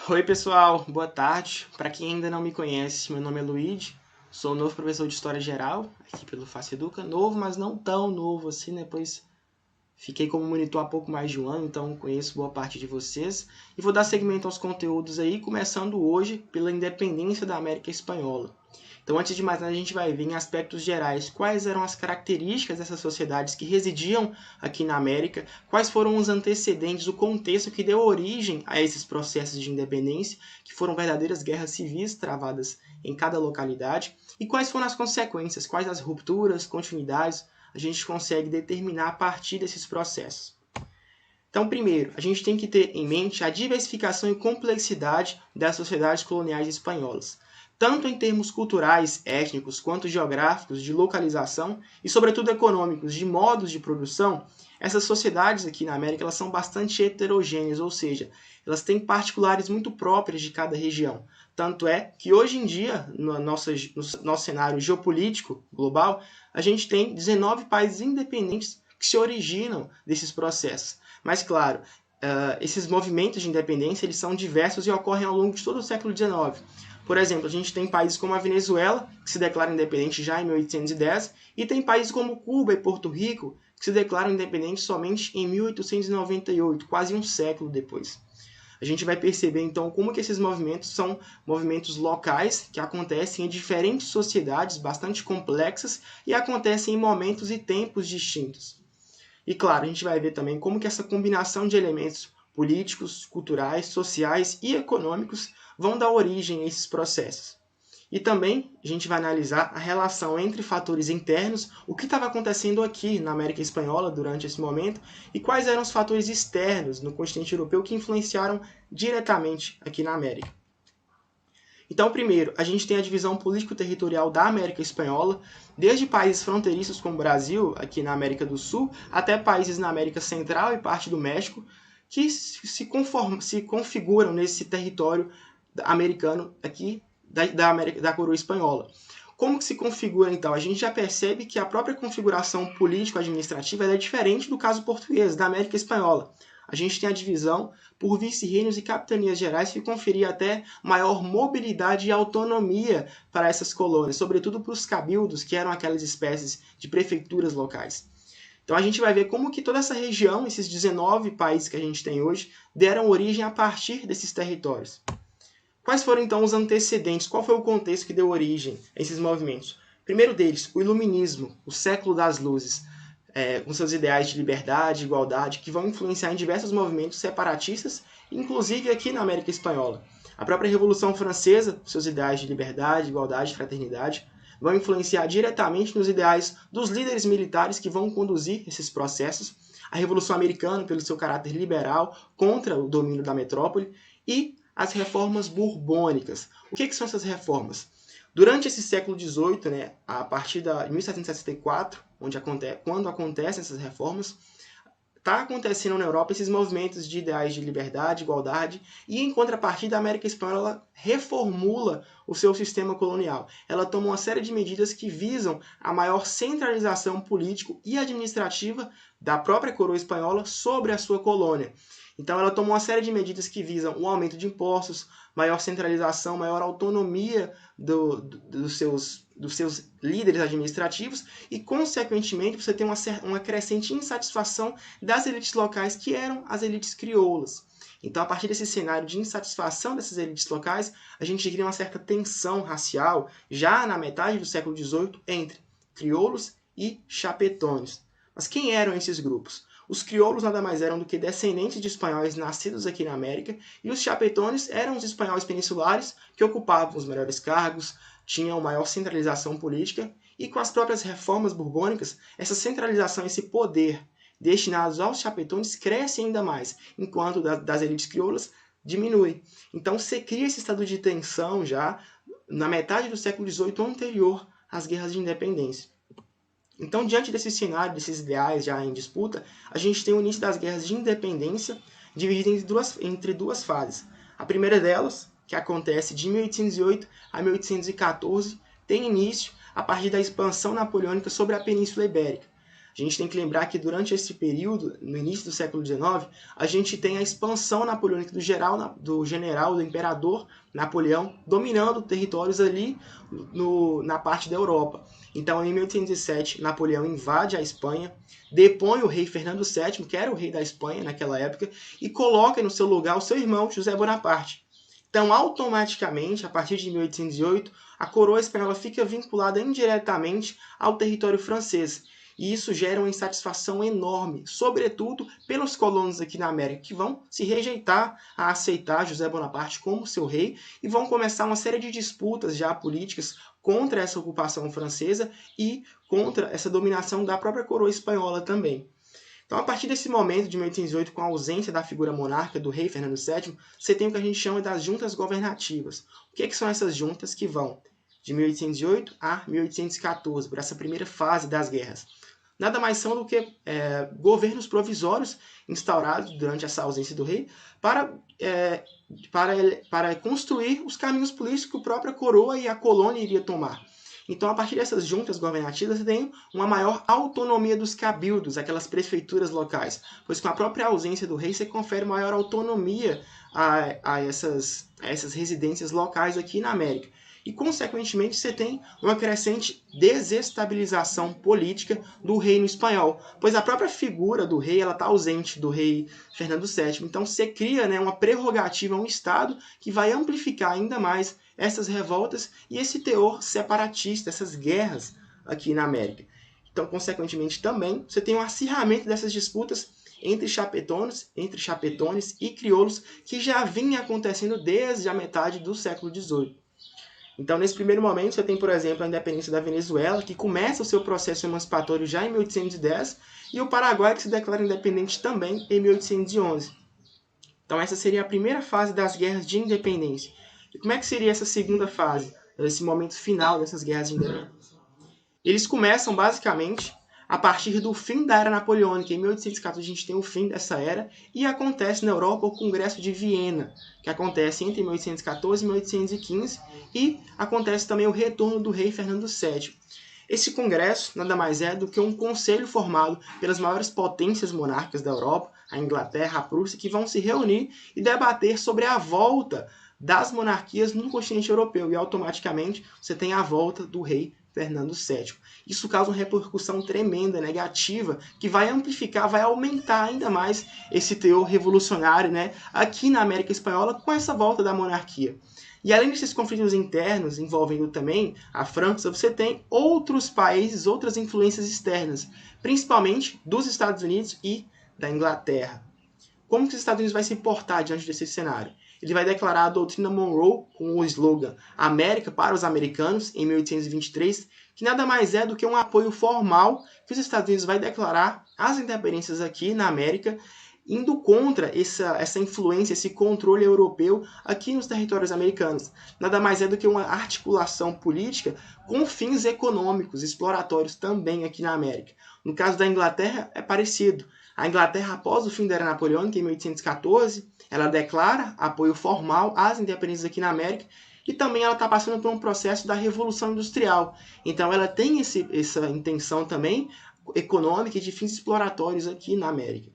Oi pessoal, boa tarde. Para quem ainda não me conhece, meu nome é Luigi, sou novo professor de História Geral aqui pelo FACEDUCA. Novo, mas não tão novo assim, né? Pois fiquei como monitor há pouco mais de um ano, então conheço boa parte de vocês. E vou dar seguimento aos conteúdos aí, começando hoje pela independência da América Espanhola. Então, antes de mais nada, a gente vai ver em aspectos gerais quais eram as características dessas sociedades que residiam aqui na América, quais foram os antecedentes, o contexto que deu origem a esses processos de independência, que foram verdadeiras guerras civis travadas em cada localidade, e quais foram as consequências, quais as rupturas, continuidades a gente consegue determinar a partir desses processos. Então, primeiro, a gente tem que ter em mente a diversificação e complexidade das sociedades coloniais espanholas, tanto em termos culturais, étnicos, quanto geográficos, de localização e, sobretudo, econômicos, de modos de produção. Essas sociedades aqui na América elas são bastante heterogêneas, ou seja, elas têm particulares muito próprias de cada região. Tanto é que hoje em dia, no nosso cenário geopolítico global, a gente tem 19 países independentes que se originam desses processos. Mas, claro, esses movimentos de independência eles são diversos e ocorrem ao longo de todo o século XIX. Por exemplo, a gente tem países como a Venezuela, que se declara independente já em 1810, e tem países como Cuba e Porto Rico, que se declaram independentes somente em 1898, quase um século depois. A gente vai perceber, então, como que esses movimentos são movimentos locais, que acontecem em diferentes sociedades bastante complexas e acontecem em momentos e tempos distintos. E, claro, a gente vai ver também como que essa combinação de elementos políticos, culturais, sociais e econômicos vão dar origem a esses processos. E também a gente vai analisar a relação entre fatores internos, o que estava acontecendo aqui na América Espanhola durante esse momento, e quais eram os fatores externos no continente europeu que influenciaram diretamente aqui na América. Então, primeiro, a gente tem a divisão político-territorial da América Espanhola, desde países fronteiriços como o Brasil, aqui na América do Sul, até países na América Central e parte do México, que se configuram nesse território americano aqui da coroa espanhola. Como que se configura, então? A gente já percebe que a própria configuração político-administrativa é diferente do caso português, da América Espanhola. A gente tem a divisão por vice-reinos e capitanias gerais que conferia até maior mobilidade e autonomia para essas colônias, sobretudo para os cabildos, que eram aquelas espécies de prefeituras locais. Então a gente vai ver como que toda essa região, esses 19 países que a gente tem hoje, deram origem a partir desses territórios. Quais foram então os antecedentes? Qual foi o contexto que deu origem a esses movimentos? Primeiro deles, o Iluminismo, o século das luzes, com seus ideais de liberdade, igualdade, que vão influenciar em diversos movimentos separatistas, inclusive aqui na América Espanhola. A própria Revolução Francesa, seus ideais de liberdade, igualdade, fraternidade, vão influenciar diretamente nos ideais dos líderes militares que vão conduzir esses processos. A Revolução Americana, pelo seu caráter liberal, contra o domínio da metrópole, e as reformas borbônicas. O que são essas reformas? Durante esse século XVIII, né, a partir de 1764, quando acontecem essas reformas, está acontecendo na Europa esses movimentos de ideais de liberdade, igualdade, e em contrapartida a América Espanhola reformula o seu sistema colonial. Ela toma uma série de medidas que visam a maior centralização político e administrativa da própria coroa espanhola sobre a sua colônia. Então ela tomou uma série de medidas que visam o aumento de impostos, maior centralização, maior autonomia dos seus líderes administrativos e, consequentemente, você tem uma crescente insatisfação das elites locais, que eram as elites crioulas. Então, a partir desse cenário de insatisfação dessas elites locais, a gente cria uma certa tensão racial, já na metade do século XVIII, entre crioulos e chapetones. Mas quem eram esses grupos? Os crioulos nada mais eram do que descendentes de espanhóis nascidos aqui na América, e os chapetones eram os espanhóis peninsulares que ocupavam os melhores cargos, tinham maior centralização política, e com as próprias reformas borbônicas, essa centralização, esse poder destinados aos chapetones cresce ainda mais, enquanto das elites crioulas diminui. Então você cria esse estado de tensão já na metade do século XVIII, anterior às guerras de independência. Então, diante desse cenário, desses ideais já em disputa, a gente tem o início das guerras de independência, divididas entre duas fases. A primeira delas, que acontece de 1808 a 1814, tem início a partir da expansão napoleônica sobre a Península Ibérica. A gente tem que lembrar que durante esse período, no início do século XIX, a gente tem a expansão napoleônica do general, do imperador Napoleão, dominando territórios ali na parte da Europa. Então, em 1807, Napoleão invade a Espanha, depõe o rei Fernando VII, que era o rei da Espanha naquela época, e coloca no seu lugar o seu irmão, José Bonaparte. Então, automaticamente, a partir de 1808, a coroa espanhola fica vinculada indiretamente ao território francês. E isso gera uma insatisfação enorme, sobretudo pelos colonos aqui na América, que vão se rejeitar a aceitar José Bonaparte como seu rei e vão começar uma série de disputas já políticas contra essa ocupação francesa e contra essa dominação da própria coroa espanhola também. Então, a partir desse momento de 1808, com a ausência da figura monárquica do rei Fernando VII, você tem o que a gente chama das juntas governativas. O que são essas juntas que vão de 1808 a 1814, por essa primeira fase das guerras? Nada mais são do que governos provisórios instaurados durante essa ausência do rei para construir os caminhos políticos que a própria coroa e a colônia iria tomar. Então, a partir dessas juntas governativas, você tem uma maior autonomia dos cabildos, aquelas prefeituras locais, pois com a própria ausência do rei, você confere maior autonomia a essas residências locais aqui na América. E, consequentemente, você tem uma crescente desestabilização política do reino espanhol, pois a própria figura do rei está ausente do rei Fernando VII. Então, você cria uma prerrogativa a um Estado que vai amplificar ainda mais essas revoltas e esse teor separatista, essas guerras aqui na América. Então, consequentemente, também você tem um acirramento dessas disputas entre chapetones e crioulos que já vinha acontecendo desde a metade do século XVIII. Então, nesse primeiro momento, você tem, por exemplo, a independência da Venezuela, que começa o seu processo emancipatório já em 1810, e o Paraguai, que se declara independente também em 1811. Então, essa seria a primeira fase das guerras de independência. E como é que seria essa segunda fase, esse momento final dessas guerras de independência? Eles começam, basicamente, a partir do fim da Era Napoleônica. Em 1814 a gente tem o fim dessa era e acontece na Europa o Congresso de Viena, que acontece entre 1814 e 1815, e acontece também o retorno do rei Fernando VII. Esse congresso nada mais é do que um conselho formado pelas maiores potências monárquicas da Europa, a Inglaterra, a Prússia, que vão se reunir e debater sobre a volta das monarquias no continente europeu, e automaticamente você tem a volta do rei Fernando VII. Isso causa uma repercussão tremenda, negativa, que vai amplificar, vai aumentar ainda mais esse teor revolucionário, aqui na América Espanhola com essa volta da monarquia. E além desses conflitos internos, envolvendo também a França, você tem outros países, outras influências externas, principalmente dos Estados Unidos e da Inglaterra. Como que os Estados Unidos vai se portar diante desse cenário? Ele vai declarar a doutrina Monroe com o slogan América para os americanos, em 1823, que nada mais é do que um apoio formal que os Estados Unidos vai declarar às independências aqui na América, indo contra essa influência, esse controle europeu aqui nos territórios americanos. Nada mais é do que uma articulação política com fins econômicos, exploratórios também aqui na América. No caso da Inglaterra, é parecido. A Inglaterra, após o fim da Era Napoleônica, em 1814, ela declara apoio formal às independências aqui na América e também ela está passando por um processo da Revolução Industrial. Então ela tem essa intenção também econômica e de fins exploratórios aqui na América.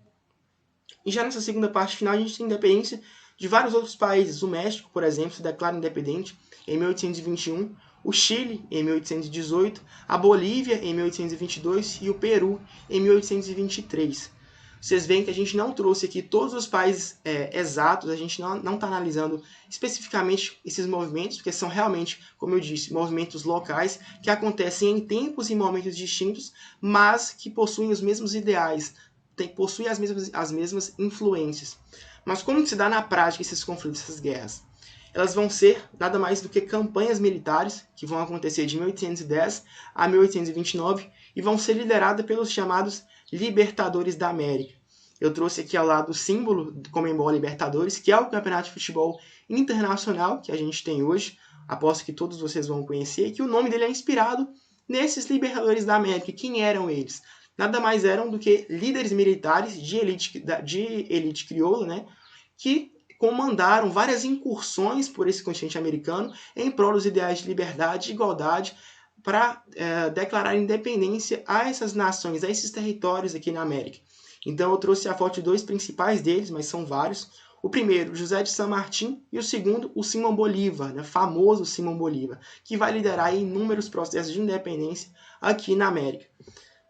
E já nessa segunda parte final, a gente tem independência de vários outros países. O México, por exemplo, se declara independente em 1821, o Chile em 1818, a Bolívia em 1822 e o Peru em 1823. Vocês veem que a gente não trouxe aqui todos os países exatos, a gente não está analisando especificamente esses movimentos, porque são realmente, como eu disse, movimentos locais que acontecem em tempos e momentos distintos, mas que possuem os mesmos ideais, possuem as mesmas influências. Mas como que se dá na prática esses conflitos, essas guerras? Elas vão ser nada mais do que campanhas militares, que vão acontecer de 1810 a 1829, e vão ser lideradas pelos chamados Libertadores da América. Eu trouxe aqui ao lado o símbolo do Conmebol Libertadores, que é o campeonato de futebol internacional que a gente tem hoje. Aposto que todos vocês vão conhecer, e que o nome dele é inspirado nesses Libertadores da América. Quem eram eles? Nada mais eram do que líderes militares de elite crioula, que comandaram várias incursões por esse continente americano em prol dos ideais de liberdade e igualdade para declarar independência a essas nações, a esses territórios aqui na América. Então eu trouxe a foto de dois principais deles, mas são vários. O primeiro, José de San Martín, e o segundo, o Simão Bolívar, né, famoso Simão Bolívar, que vai liderar inúmeros processos de independência aqui na América.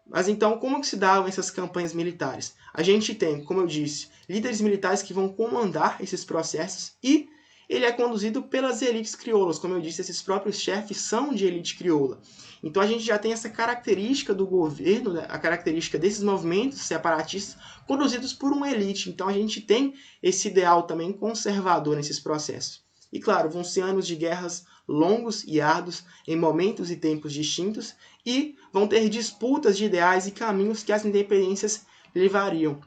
Mas então, como que se davam essas campanhas militares? A gente tem, como eu disse, líderes militares que vão comandar esses processos e ele é conduzido pelas elites crioulas. Como eu disse, esses próprios chefes são de elite crioula. Então a gente já tem essa característica do governo, né, a característica desses movimentos separatistas conduzidos por uma elite. Então a gente tem esse ideal também conservador nesses processos. E claro, vão ser anos de guerras longos e árduos, em momentos e tempos distintos, e vão ter disputas de ideais e caminhos que as independências levariam.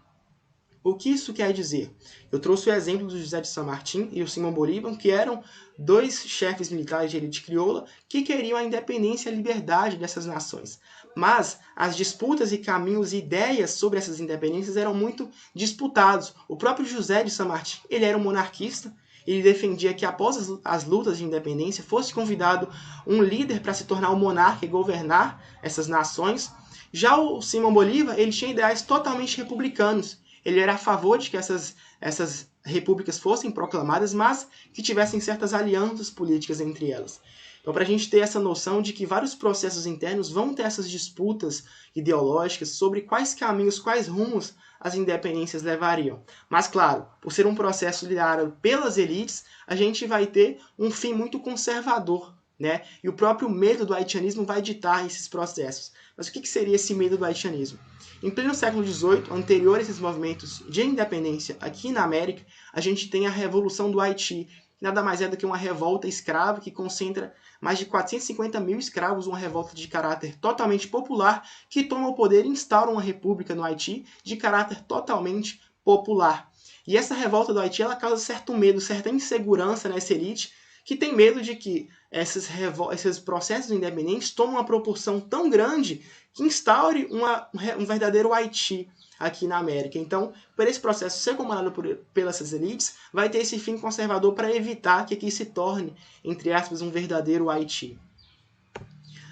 O que isso quer dizer? Eu trouxe o exemplo do José de San Martín e o Simão Bolívar, que eram dois chefes militares de elite crioula que queriam a independência e a liberdade dessas nações. Mas as disputas e caminhos e ideias sobre essas independências eram muito disputados. O próprio José de San Martín, ele era um monarquista, ele defendia que após as lutas de independência fosse convidado um líder para se tornar um monarca e governar essas nações. Já o Simão Bolívar, ele tinha ideais totalmente republicanos. Ele era a favor de que essas repúblicas fossem proclamadas, mas que tivessem certas alianças políticas entre elas. Então, para a gente ter essa noção de que vários processos internos vão ter essas disputas ideológicas sobre quais caminhos, quais rumos as independências levariam. Mas, claro, por ser um processo liderado pelas elites, a gente vai ter um fim muito conservador, né? E o próprio medo do haitianismo vai ditar esses processos. Mas o que seria esse medo do haitianismo? Em pleno século XVIII, anterior a esses movimentos de independência aqui na América, a gente tem a Revolução do Haiti, que nada mais é do que uma revolta escrava que concentra mais de 450 mil escravos, uma revolta de caráter totalmente popular, que toma o poder e instaura uma república no Haiti de caráter totalmente popular. E essa revolta do Haiti ela causa certo medo, certa insegurança nessa elite, que tem medo de que esses processos independentes tomem uma proporção tão grande que instaure um verdadeiro Haiti aqui na América. Então, por esse processo ser comandado pelas elites, vai ter esse fim conservador para evitar que aqui se torne, entre aspas, um verdadeiro Haiti.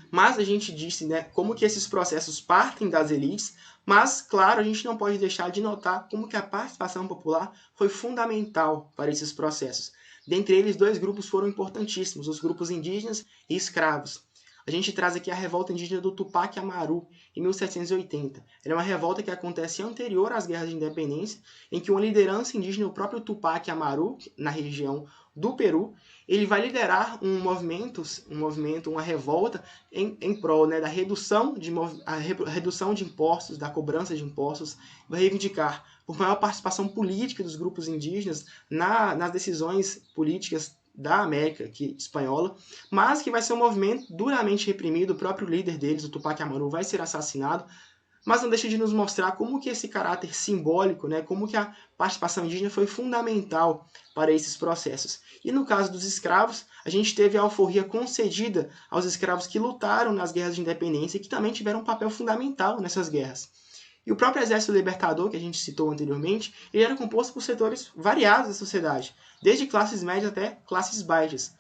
Mas a gente disse, né, como que esses processos partem das elites, mas, claro, a gente não pode deixar de notar como que a participação popular foi fundamental para esses processos. Dentre eles, dois grupos foram importantíssimos, os grupos indígenas e escravos. A gente traz aqui a revolta indígena do Tupac Amaru, em 1780. Ela é uma revolta que acontece anterior às guerras de independência, em que uma liderança indígena, o próprio Tupac Amaru, na região do Peru, ele vai liderar um movimento, uma revolta em prol, né, da redução de impostos, da cobrança de impostos, vai reivindicar por maior participação política dos grupos indígenas nas decisões políticas da América espanhola, mas que vai ser um movimento duramente reprimido. O próprio líder deles, o Tupac Amaru, vai ser assassinado, mas não deixa de nos mostrar como que esse caráter simbólico, né, como que a participação indígena foi fundamental para esses processos. E no caso dos escravos, a gente teve a alforria concedida aos escravos que lutaram nas guerras de independência e que também tiveram um papel fundamental nessas guerras. E o próprio Exército Libertador, que a gente citou anteriormente, ele era composto por setores variados da sociedade, desde classes médias até classes baixas.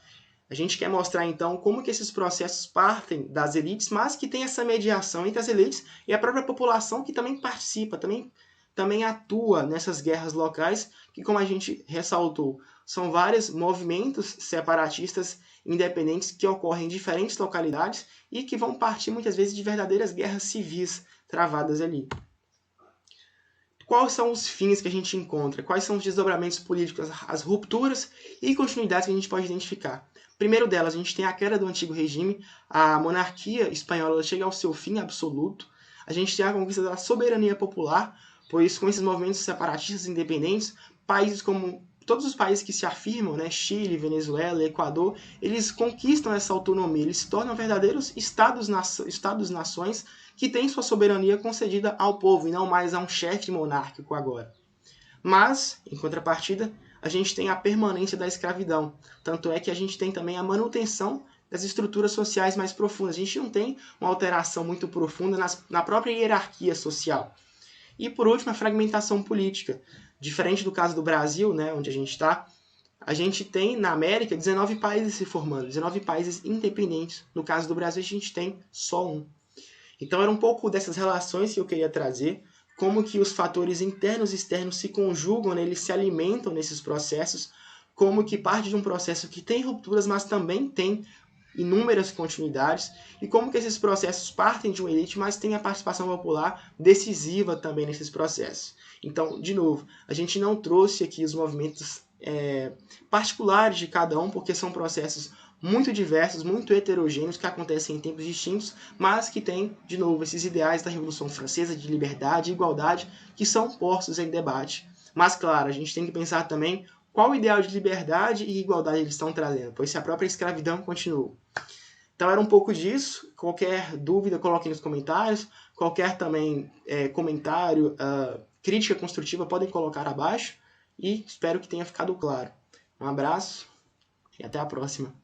A gente quer mostrar, então, como que esses processos partem das elites, mas que tem essa mediação entre as elites e a própria população que também participa, também atua nessas guerras locais, que, como a gente ressaltou, são vários movimentos separatistas independentes que ocorrem em diferentes localidades e que vão partir, muitas vezes, de verdadeiras guerras civis travadas ali. Quais são os fins que a gente encontra? Quais são os desdobramentos políticos, as rupturas e continuidades que a gente pode identificar? Primeiro delas, a gente tem a queda do antigo regime, a monarquia espanhola chega ao seu fim absoluto, a gente tem a conquista da soberania popular, pois com esses movimentos separatistas independentes, países como todos os países que se afirmam, né, Chile, Venezuela, Equador, eles conquistam essa autonomia, eles se tornam verdadeiros estados-nações que têm sua soberania concedida ao povo e não mais a um chefe monárquico agora. Mas, em contrapartida, a gente tem a permanência da escravidão. Tanto é que a gente tem também a manutenção das estruturas sociais mais profundas. A gente não tem uma alteração muito profunda na própria hierarquia social. E, por último, a fragmentação política. Diferente do caso do Brasil, né, onde a gente está, a gente tem na América 19 países se formando, 19 países independentes. No caso do Brasil, a gente tem só um. Então era um pouco dessas relações que eu queria trazer, como que os fatores internos e externos se conjugam, né, eles se alimentam nesses processos, como que parte de um processo que tem rupturas, mas também tem inúmeras continuidades, e como que esses processos partem de uma elite, mas tem a participação popular decisiva também nesses processos. Então, de novo, a gente não trouxe aqui os movimentos particulares de cada um, porque são processos muito diversos, muito heterogêneos, que acontecem em tempos distintos, mas que têm, de novo, esses ideais da Revolução Francesa de liberdade e igualdade, que são postos em debate. Mas, claro, a gente tem que pensar também qual o ideal de liberdade e igualdade eles estão trazendo, pois se a própria escravidão continua. Então era um pouco disso. Qualquer dúvida, coloquem nos comentários. Qualquer também comentário, crítica construtiva, podem colocar abaixo. E espero que tenha ficado claro. Um abraço e até a próxima.